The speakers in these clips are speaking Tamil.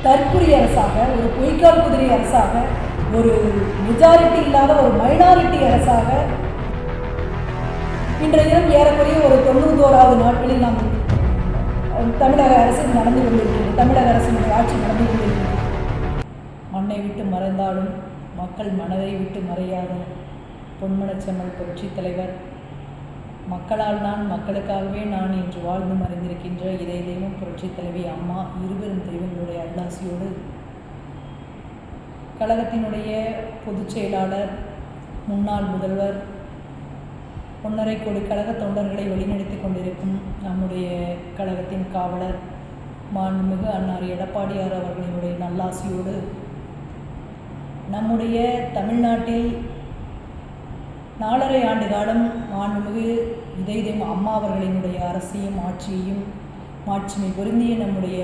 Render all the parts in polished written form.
தற்குறி அரசாக, ஒரு பொய்க்கால் குதிரை அரசாக, ஒரு மெஜாரிட்டி இல்லாத ஒரு மைனாரிட்டி அரசாக இன்றைய தினம் ஏறக்குறைய ஒரு 91வது நாட்களில் நாம் தமிழக அரசு நடந்து கொண்டிருக்கிறது. தமிழக அரசினுடைய ஆட்சி நடந்து கொண்டிருக்கிறது. மண்ணை விட்டு மறைந்தாலும் மக்கள் மனதை விட்டு மறையாத பொன்மனச்செம்மல் புரட்சித் தலைவர், மக்களால் நான் மக்களுக்காகவே நான் என்று வாழ்ந்து மறைந்திருக்கின்ற இதய தெய்வம் புரட்சித் தலைவி அம்மா இருவரும் தெய்வங்களுடைய அருளாசியோடு கழகத்தினுடைய பொதுச் செயலாளர், முன்னாள் முதல்வர், 1.5 கோடி கழக தொண்டர்களை வழிநடத்தி கொண்டிருக்கும் நம்முடைய கழகத்தின் காவலர் மாண்புமிகு அன்னார் எடப்பாடியார் அவர்களினுடைய நல்லாசியோடு நம்முடைய தமிழ்நாட்டில் 4.5 ஆண்டு காலம் மாண்புமிகு இதய தெய்வம் அம்மா அவர்களினுடைய அரசையும் ஆட்சியையும் மாட்சிமை பொருந்திய நம்முடைய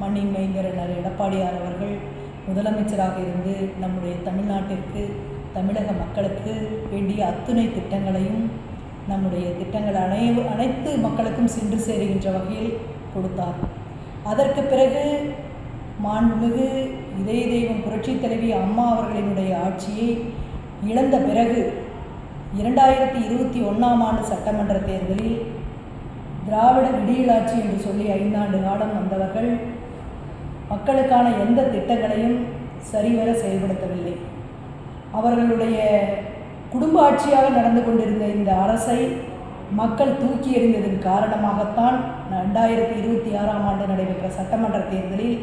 மண்ணின் மைந்தர் எடப்பாடியார் அவர்கள் முதலமைச்சராக இருந்து நம்முடைய தமிழ்நாட்டிற்கு, தமிழக மக்களுக்கு வேண்டிய அத்துணை திட்டங்களையும் நம்முடைய திட்டங்கள் அனைத்து மக்களுக்கும் சென்று சேருகின்ற வகையில் கொடுத்தார். அதற்கு பிறகு மாண்புமிகு இதய தெய்வம் புரட்சித் தலைவி அம்மா அவர்களினுடைய ஆட்சியை இழந்த பிறகு 2021ஆம் ஆண்டு சட்டமன்ற தேர்தலில் திராவிட விடியலாட்சி என்று சொல்லி 5 ஆண்டு காலம் வந்தவர்கள் மக்களுக்கான எந்த திட்டங்களையும் சரிவர செயல்படுத்தவில்லை. அவர்களுடைய குடும்ப ஆட்சியாக நடந்து கொண்டிருந்த இந்த அரசை மக்கள் தூக்கி எறிந்ததன் காரணமாகத்தான் 2026ஆம் ஆண்டு நடைபெற்ற சட்டமன்ற தேர்தலில்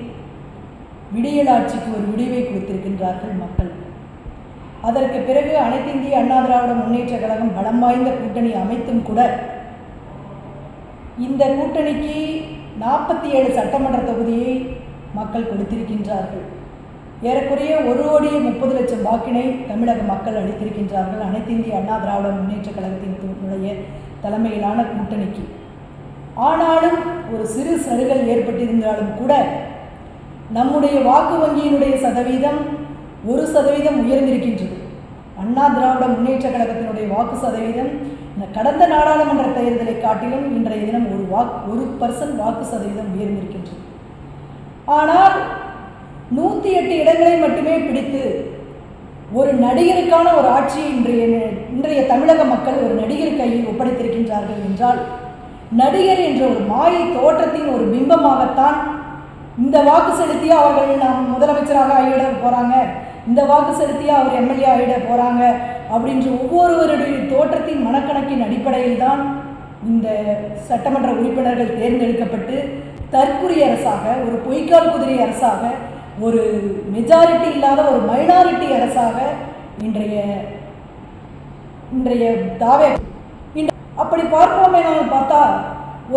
விடியலாட்சிக்கு ஒரு விடிவை கொடுத்திருக்கின்றார்கள் மக்கள். அதற்கு பிறகு அனைத்து இந்திய அண்ணா திராவிட முன்னேற்ற கழகம் பலம் வாய்ந்த கூட்டணி அமைத்தும் கூட இந்த கூட்டணிக்கு 47 சட்டமன்ற தொகுதியை மக்கள் கொடுத்திருக்கின்றார்கள். ஏறக்குறைய 1,30,00,000 வாக்கினை தமிழக மக்கள் அளித்திருக்கின்றார்கள் அனைத்து இந்திய அண்ணா திராவிட முன்னேற்ற கழகத்தினுடைய தலைமையிலான கூட்டணிக்கு. ஆனாலும் ஒரு சிறு சருகல் ஏற்பட்டிருந்தாலும் கூட நம்முடைய வாக்கு வங்கியினுடைய சதவீதம் 1% உயர்ந்திருக்கின்றது. அண்ணா திராவிட முன்னேற்ற கழகத்தினுடைய வாக்கு சதவீதம் கடந்த நாடாளுமன்ற தேர்தலை காட்டிலும் இன்றைய தினம் 1% வாக்கு சதவீதம் உயர்ந்திருக்கின்றது. ஆனால் 108 இடங்களை மட்டுமே பிடித்து ஒரு நடிகருக்கான ஒரு ஆட்சியை இன்றைய தமிழக மக்கள் ஒரு நடிகர் கையில் ஒப்படைத்திருக்கின்றார்கள் என்றால், நடிகர் என்ற ஒரு மாயை தோற்றத்தின் ஒரு பிம்பமாகத்தான் இந்த வாக்கு செலுத்தியா அவர்கள் நாம் முதலமைச்சராக ஆகிட போகிறாங்க, இந்த வாக்கு செலுத்தியா அவர் எம்எல்ஏ ஆகிட போகிறாங்க அப்படின்ற ஒவ்வொருவருடைய தோற்றத்தின் மனக்கணக்கின் அடிப்படையில் தான் இந்த சட்டமன்ற உறுப்பினர்கள் தேர்ந்தெடுக்கப்பட்டு தற்குறி அரசாக, ஒரு பொய்க்கால் குதிரை அரசாக, ஒரு மெஜாரிட்டி இல்லாத ஒரு மைனாரிட்டி அரசாக இன்றைய தாவே. அப்படி பார்ப்போமே நாம் பார்த்தா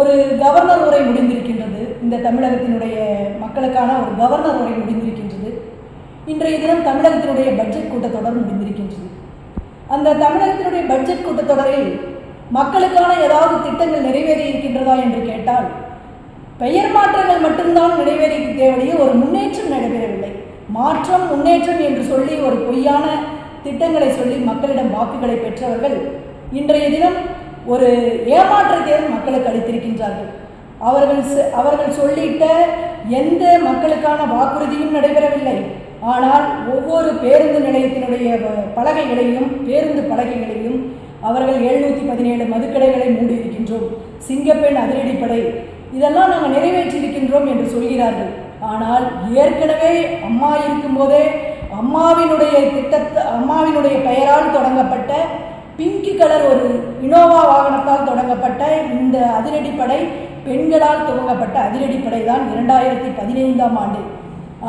ஒரு கவர்னர் உரை முடிந்திருக்கின்றது. இந்த தமிழகத்தினுடைய மக்களுக்கான ஒரு கவர்னர் உரை முடிந்திருக்கின்றது. இன்றைய தினம் தமிழகத்தினுடைய பட்ஜெட் கூட்டத்தொடர் முடிந்திருக்கின்றது. அந்த தமிழகத்தினுடைய பட்ஜெட் கூட்டத்தொடரில் மக்களுக்கான ஏதாவது திட்டங்கள் நிறைவேறி இருக்கின்றதா என்று கேட்டால் பெயர் மாற்றங்கள் மட்டும்தான் நிறைவேறி தேவையே ஒரு முன்னேற்றம் நடைபெறவில்லை. மாற்றம் முன்னேற்றம் என்று சொல்லி ஒரு பொய்யான திட்டங்களை சொல்லி மக்களிடம் வாக்குகளை பெற்றவர்கள் இன்றைய தினம் ஒரு ஏமாற்றத்தை மக்களுக்கு அளித்திருக்கின்றார்கள். அவர்கள் சொல்லிட்ட எந்த மக்களுக்கான வாக்குறுதியும் நடைபெறவில்லை. ஆனால் ஒவ்வொரு பேருந்து நிலையத்தினுடைய பலகைகளையும், பேருந்து பலகைகளையும் அவர்கள் 717 மதுக்கடைகளை மூடியிருக்கின்றோம், சிங்கப்பெண் அதிரடிப்படை இதெல்லாம் நாங்கள் நிறைவேற்றியிருக்கின்றோம் என்று சொல்கிறார்கள். ஆனால் ஏற்கனவே அம்மா இருக்கும்போதே அம்மாவினுடைய பெயரால் தொடங்கப்பட்ட பிங்க் கலர் ஒரு இனோவா வாகனத்தால் தொடங்கப்பட்ட இந்த அதிரடிப்படை பெண்களால் துவங்கப்பட்ட அதிரடிப்படை தான் 2015ஆம் ஆண்டு.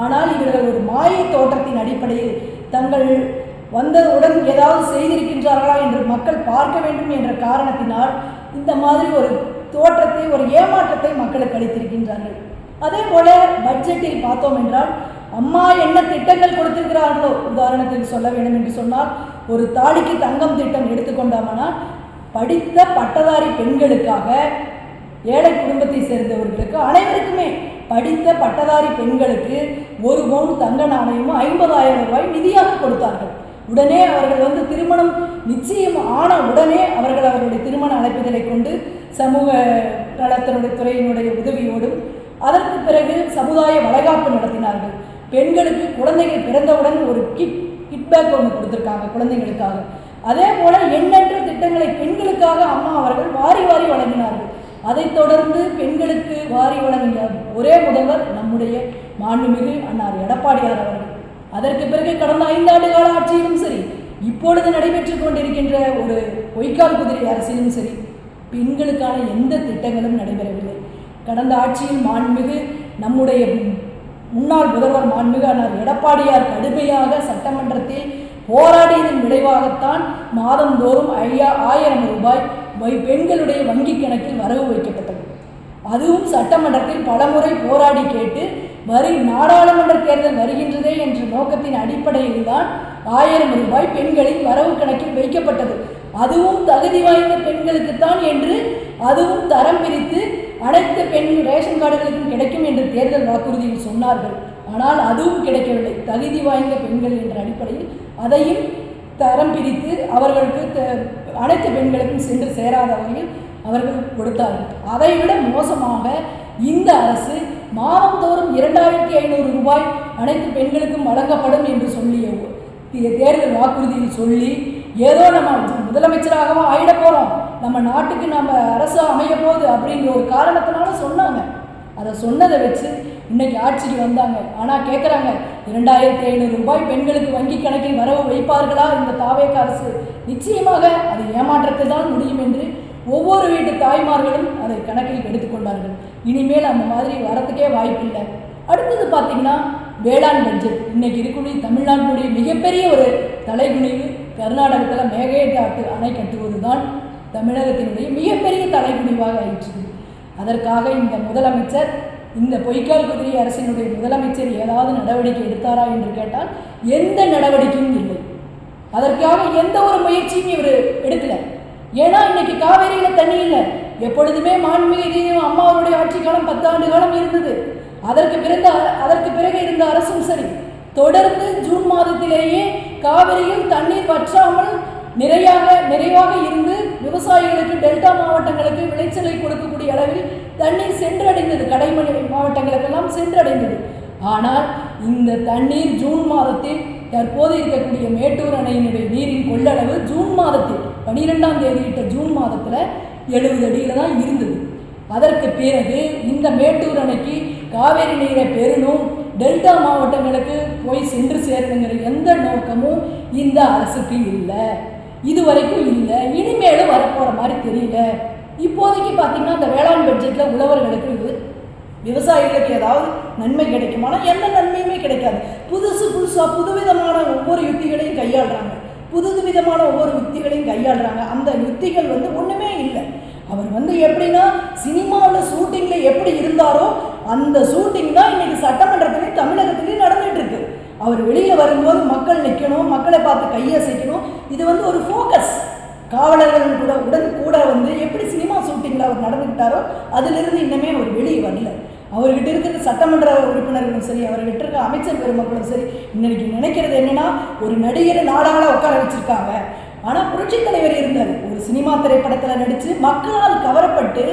ஆனால் இவர்கள் ஒரு மாயை தோற்றத்தின் அடிப்படையில் தங்கள் வந்தவுடன் ஏதாவது செய்திருக்கின்றார்களா என்று மக்கள் பார்க்க வேண்டும் என்ற காரணத்தினால் இந்த மாதிரி ஒரு தோற்றத்தை, ஒரு ஏமாற்றத்தை மக்களுக்கு அளித்திருக்கின்றார்கள். அதே போல பட்ஜெட்டில் பார்த்தோம் என்றால் அம்மா என்ன திட்டங்கள் கொடுத்திருக்கிறார்களோ, உதாரணத்துக்கு சொல்ல வேண்டும் என்று சொன்னால் ஒரு தாலிக்கு தங்கம் திட்டம் எடுத்துக்கொண்டாமனால் படித்த பட்டதாரி பெண்களுக்காக, ஏழை குடும்பத்தை சேர்ந்தவர்களுக்கு அனைவருக்குமே படித்த பட்டதாரி பெண்களுக்கு 1 பவுன் தங்க நாணயமும் 50,000 ரூபாய் நிதியாக கொடுத்தார்கள். உடனே அவர்கள் திருமணம் நிச்சயம் ஆன உடனே அவர்களுடைய திருமண அழைப்புதலை கொண்டு சமூக நலத்தினுடைய துறையினுடைய உதவியோடும் அதற்கு பிறகு சமுதாய வளைகாப்பு நடத்தினார்கள். பெண்களுக்கு குழந்தைகள் பிறந்தவுடன் ஒரு கிட்பேக் ஒன்று கொடுத்துருக்காங்க குழந்தைகளுக்காக. அதே போல எண்ணற்ற திட்டங்களை பெண்களுக்காக அம்மா அவர்கள் வாரி வாரி வழங்கினார்கள். அதைத் தொடர்ந்து பெண்களுக்கு வாரி வழங்கிய ஒரே முதல்வர் நம்முடைய மாண்புமிகு அண்ணார் எடப்பாடியார் அவர்கள். அதற்கு பிறகு கடந்த 5 ஆண்டு கால ஆட்சியிலும் சரி, இப்பொழுது நடைபெற்று கொண்டிருக்கின்ற ஒரு பொய்க்கால் குதிரை அரசிலும் சரி, பெண்களுக்கான எந்த திட்டங்களும் நடைபெறவில்லை. கடந்த ஆட்சியில் மாண்புமிகு நம்முடைய முன்னாள் முதல்வர் மாண்புமிகு அண்ணார் எடப்பாடியார் கடுமையாக சட்டமன்றத்தில் போராடியதன் விளைவாகத்தான் மாதந்தோறும் 1000 ரூபாய் பெண்களுடைய வங்கி கணக்கில் வரவு வைக்கப்பட்டது. அதுவும் சட்டமன்றத்தில் பலமுறை போராடி கேட்டு நாடாளுமன்ற தேர்தல் வருகின்றதே என்ற நோக்கத்தின் அடிப்படையில் தான் 1000 ரூபாய் பெண்களின் வரவு கணக்கில் வைக்கப்பட்டது. அதுவும் தகுதி வாய்ந்த பெண்களுக்குத்தான் என்று அதுவும் தரம் பிரித்து அனைத்து பெண் ரேஷன் கார்டுகளுக்கும் கிடைக்கும் என்று தேர்தல் வாக்குறுதியில் சொன்னார்கள். ஆனால் அதுவும் கிடைக்கவில்லை. தகுதி வாய்ந்த பெண்கள் என்ற அடிப்படையில் அதையும் தரம் பிரித்து அவர்களுக்கு அனைத்து பெண்களுக்கும் சென்று சேராத வகையில் அவர்கள் கொடுத்தார்கள். அதைவிட மோசமாக இந்த அரசு மாதந்தோறும் 2500 ரூபாய் அனைத்து பெண்களுக்கும் வழங்கப்படும் என்று சொல்லிய தேர்தல் வாக்குறுதியில் சொல்லி ஏதோ நம்ம முதலமைச்சராகவும் ஆயிட போகிறோம், நம்ம நாட்டுக்கு நம்ம அரசு அமைய போகுது அப்படிங்கிற ஒரு காரணத்தினால சொன்னாங்க. அதை சொன்னதை வச்சு இன்னைக்கு ஆட்சிக்கு வந்தாங்க. ஆனால் கேட்குறாங்க, 2500 ரூபாய் பெண்களுக்கு வங்கி கணக்கில் வரவு வைப்பார்களா இந்த தாவேக அரசு? நிச்சயமாக அது ஏமாற்றத்தில் தான் முடியும் என்று ஒவ்வொரு வீட்டு தாய்மார்களும் அதை கணக்கில் எடுத்துக்கொண்டார்கள். இனிமேல் அந்த மாதிரி வரத்துக்கே வாய்ப்பில்லை. அடுத்தது பார்த்திங்கன்னா வேளாண் பட்ஜெட். இன்றைக்கி இருக்கக்கூடிய தமிழ்நாட்டினுடைய மிகப்பெரிய ஒரு தலைகுனிவு கர்நாடகத்தில் மேகேதாட்டு அணை கட்டுவது தான் தமிழகத்தினுடைய மிகப்பெரிய தலைகுனிவாக ஆயிற்று. அதற்காக இந்த முதலமைச்சர், இந்த பொய்க்கால் குதிரை அரசினுடைய முதலமைச்சர் ஏதாவது நடவடிக்கை எடுத்தாரா என்று கேட்டால் எந்த நடவடிக்கையும் இல்லை. அதற்காக எந்த ஒரு முயற்சியும் இவர் எடுக்கலை. ஏன்னா இன்னைக்கு காவேரியில் தண்ணி இல்லை. எப்பொழுதுமே மாண்புமிகு அம்மாவுடைய ஆட்சி காலம் 10 ஆண்டு காலம் இருந்தது. அதற்கு பிறகு இருந்த அரசும் சரி, தொடர்ந்து ஜூன் மாதத்திலேயே காவிரியில் தண்ணீர் வற்றாமல் நிறைவாக இருந்து விவசாயிகளுக்கு டெல்டா மாவட்டங்களுக்கு விளைச்சலை கொடுக்கக்கூடிய அளவில் தண்ணீர் சென்றடைந்தது. கடைமடை மாவட்டங்களுக்கெல்லாம் சென்றடைந்தது. ஆனால் இந்த தண்ணீர் ஜூன் மாதத்தில் தற்போது இருக்கக்கூடிய மேட்டூர் அணையினுடைய நீரின் கொள்ளளவு ஜூன் மாதத்தில் 12ஆம் தேதி இட்ட ஜூன் மாதத்தில் 70 அடியில் தான் இருந்தது. அதற்கு பிறகு இந்த மேட்டூர் அணைக்கு காவேரி நீரை பெறணும், டெல்டா மாவட்டங்களுக்கு போய் சென்று சேரணுங்கிற எந்த நோக்கமும் இந்த அரசுக்கு இல்லை, இதுவரைக்கும் இல்லை, இனிமேலும் வரப்போகிற மாதிரி தெரியல. இப்போதைக்கு பார்த்திங்கன்னா இந்த வேளாண் பட்ஜெட்டில் உழவர்களுக்கு விவசாயிகளுக்கு ஏதாவது நன்மை கிடைக்குமானா எந்த நன்மையுமே கிடைக்காது. புதுசாக புதுவிதமான ஒவ்வொரு யுத்திகளையும் கையாளுறாங்க. அந்த யுத்திகள் ஒன்றுமே இல்லை. அவர் எப்படின்னா சினிமாவில் ஷூட்டிங்கில் எப்படி இருந்தாரோ அந்த ஷூட்டிங் தான் இன்றைக்கி சட்டமன்றத்திலையும் தமிழகத்திலையும் நடந்துகிட்டு இருக்கு. அவர் வெளியில் வரும்போது மக்கள் நிற்கணும், மக்களை பார்த்து கையசைக்கணும். இது ஒரு ஃபோக்கஸ். காவலர்கள் கூட எப்படி சினிமா ஷூட்டிங்கில் அவர் நடந்துக்கிட்டாரோ அதிலிருந்து இன்னமே அவர் வெளியே வரல. அவர்கிட்ட இருக்கிற சட்டமன்ற உறுப்பினர்களும் சரி, அவர்கிட்ட இருக்கிற அமைச்சர் பெருமக்களும் சரி, இன்னைக்கு நினைக்கிறது என்னன்னா, ஒரு நடிகரை நாடாள உட்கார வச்சிருக்காங்க. ஆனால் புரட்சித் தலைவர் இருந்தார். ஒரு சினிமா திரைப்படத்தில் நடித்து மக்களால் கவரப்பட்டு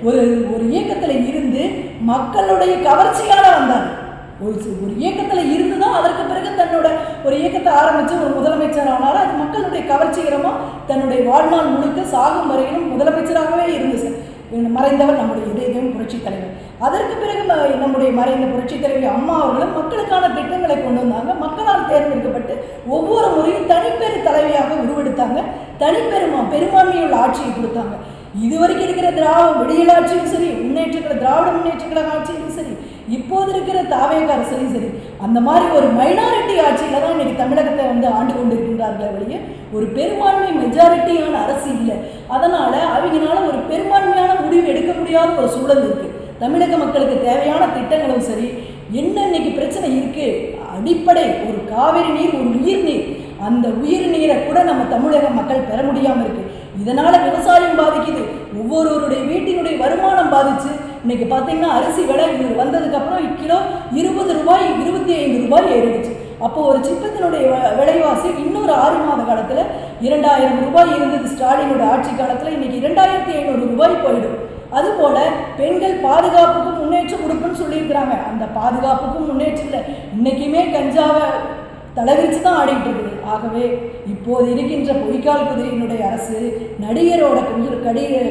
ஒரு இயக்கத்தில் இருந்து மக்களுடைய கவர்ச்சியால் வந்தார். ஒரு இயக்கத்தில் இருந்து தான் அதற்கு பிறகு தன்னோட ஒரு இயக்கத்தை ஆரம்பித்து ஒரு முதலமைச்சர் ஆனாலும் அது மக்களுடைய கவர்ச்சிகரமாக தன்னுடைய வாழ்நாள் முழுக்க சாகும் வரையிலும் முதலமைச்சராகவே இருந்துச்சு. மறைந்தவர் நம்முடைய இதயம் புரட்சித் தலைவர். அதற்கு பிறகு நம்முடைய மறைந்த புரட்சித் தலைவி அம்மா அவர்களும் மக்களுக்கான திட்டங்களை கொண்டு வந்தாங்க. மக்களால் தேர்ந்தெடுக்கப்பட்டு ஒவ்வொரு முறையும் தனிப்பெரு தலைவியாக உருவெடுத்தாங்க. பெரும்பான்மையுள்ள ஆட்சியை கொடுத்தாங்க. இதுவரைக்கும் இருக்கிற விடியல் ஆட்சியும் சரி, திராவிட முன்னேற்ற கழக ஆட்சியும் சரி, இப்போது இருக்கிற தாவேக அரசியலும் சரி, அந்த மாதிரி ஒரு மைனாரிட்டி ஆட்சியில் தான் இன்னைக்கு தமிழகத்தை ஆண்டு கொண்டிருக்கின்றார்களே வெளியே ஒரு பெரும்பான்மை மெஜாரிட்டியான அரசு இல்லை. அதனால் அவங்களால ஒரு பெரும்பான்மையான முடிவு எடுக்க முடியாத ஒரு சூழல் இருக்குது. தமிழக மக்களுக்கு தேவையான திட்டங்களும் சரி, என்ன இன்னைக்கு பிரச்சனை இருக்குது, அடிப்படை ஒரு காவிரி நீர், ஒரு உயிர் நீர், அந்த உயிர் நீரை கூட நம்ம தமிழக மக்கள் பெற முடியாமல் இருக்குது. இதனால் விவசாயம் பாதிக்குது, ஒவ்வொருவருடைய வீட்டினுடைய வருமானம் பாதிச்சு. இன்னைக்கு பார்த்தீங்கன்னா அரிசி விலை வந்ததுக்கப்புறம் கிலோ 20 ரூபாய் 25 ரூபாய் ஏறிடுச்சு. அப்போ ஒரு சிப்பத்தினுடைய விலைவாசி இன்னொரு 6 மாத காலத்தில் 2000 ரூபாய் இருந்தது ஸ்டாலினோட ஆட்சி காலத்தில். இன்னைக்கு 2500 ரூபாய் போயிடும். அதுபோல் பெண்கள் பாதுகாப்புக்கும் முன்னேற்றம் கொடுப்புன்னு சொல்லியிருக்கிறாங்க. அந்த பாதுகாப்புக்கும் முன்னேற்றம் இல்லை, இன்றைக்குமே கஞ்சாவை தலைவிரிச்சு தான் ஆடிட்டு இருக்குது. ஆகவே இப்போது இருக்கின்ற பொய்க்கால் குதிரையினுடைய அரசு நடிகரோட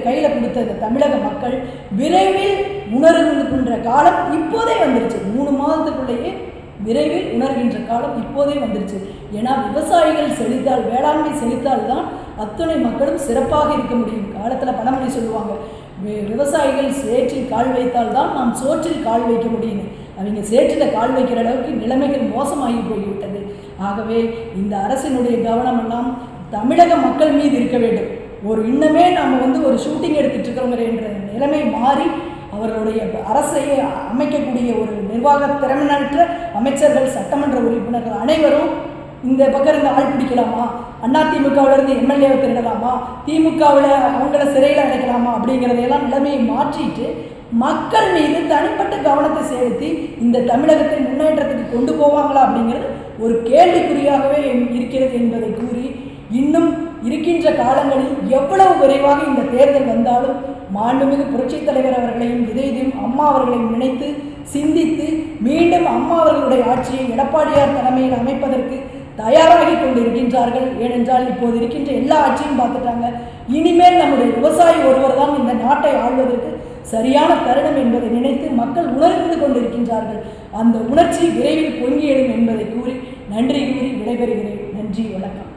கையில் கொடுத்த இந்த தமிழக மக்கள் விரைவில் உணர்கின்ற காலம் இப்போதே வந்துருச்சு. 3 மாதத்துக்குள்ளேயே விரைவில் உணர்கின்ற காலம் இப்போதே வந்துருச்சு. ஏன்னா விவசாயிகள் செழித்தால், வேளாண்மை செழித்தால் தான் அத்தனை மக்களும் சிறப்பாக இருக்க முடியும். காலத்தில் பணமொழி சொல்லுவாங்க, விவசாயிகள் சேற்றில் கால் வைத்தால் தான் நாம் சோற்றில் கால் வைக்க முடியும். அவங்க சேற்றில் கால் வைக்கிற அளவுக்கு நிலைமைகள் மோசமாகி போய்விட்டது. ஆகவே இந்த அரசினுடைய கவனமெல்லாம் தமிழக மக்கள் மீது இருக்க வேண்டும். இன்னமே நாம் ஒரு ஷூட்டிங் எடுத்துகிட்டு இருக்கிறோங்கிற என்ற நிலைமை மாறி அவர்களுடைய அரசையை அமைக்கக்கூடிய ஒரு நிர்வாக திறமையற்ற அமைச்சர்கள், சட்டமன்ற உறுப்பினர்கள் அனைவரும் இந்த பக்கம் இருந்து ஆள் பிடிக்கலாமா, அதிமுகவிலிருந்து எம்எல்ஏவை திருடலாமா, திமுகவில் அவங்கள சிறையில் அடைக்கலாமா அப்படிங்கிறதையெல்லாம் நிலைமையை மாற்றிட்டு மக்கள் மீது தனிப்பட்ட கவனத்தை செலுத்தி இந்த தமிழகத்தை முன்னேற்றத்துக்கு கொண்டு போவாங்களா அப்படிங்கிறது ஒரு கேள்விக்குறியாகவே இருக்கிறது என்பதை கூறி, இன்னும் இருக்கின்ற காலங்களில் எவ்வளவு விரைவாக இந்த தேர்தல் வந்தாலும் மாண்புமிகு புரட்சித் தலைவர் அவர்களையும் இதையும் அம்மா அவர்களையும் நினைத்து சிந்தித்து மீண்டும் அம்மா அவர்களுடைய ஆட்சியை எடப்பாடியார் தலைமையில் அமைப்பதற்கு தயாராகி கொண்டிருக்கின்றார்கள். ஏனென்றால் இப்போது இருக்கின்ற எல்லா ஆட்சியும் பார்த்துட்டாங்க. இனிமேல் நம்முடைய விவசாயி ஒருவர் தான் இந்த நாட்டை ஆள்வதற்கு சரியான தருணம் என்பதை நினைத்து மக்கள் உணர்ந்து கொண்டிருக்கின்றார்கள். அந்த உணர்ச்சி விரைவில் பொங்கி எழும் என்பதை கூறி நன்றி கூறி விடைபெறுகிறேன். நன்றி, வணக்கம்.